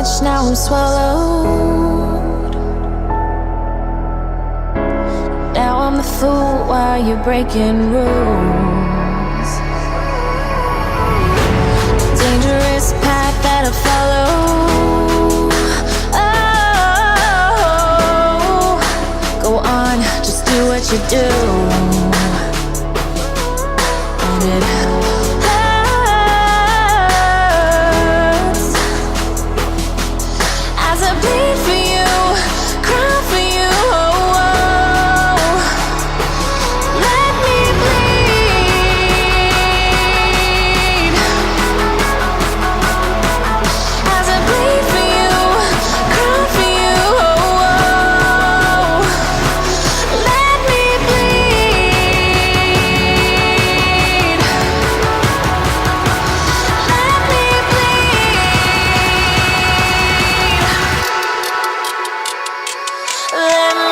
much, now I'm swallowed. Now I'm the fool while you're breaking rules. Dangerous path that I follow. Oh, go on, just do what you do. And it hurts as I bleed for you, cry for you. Oh, oh. Let me bleed as I bleed for you, cry for you. Oh, oh. Let me bleed. Let me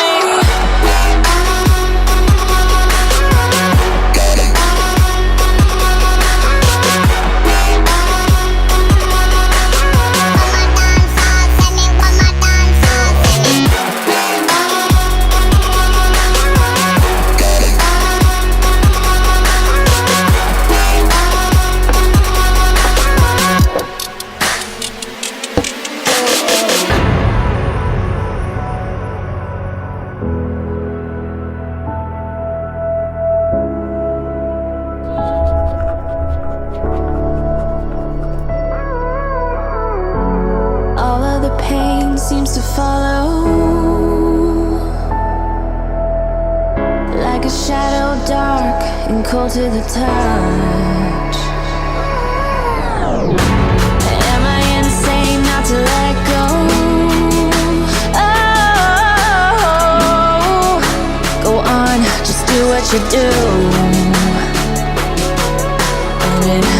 all of the pain seems to follow, like a shadow, dark and cold to the touch. Am I insane not to let go? Oh, go on, just do what you do. And it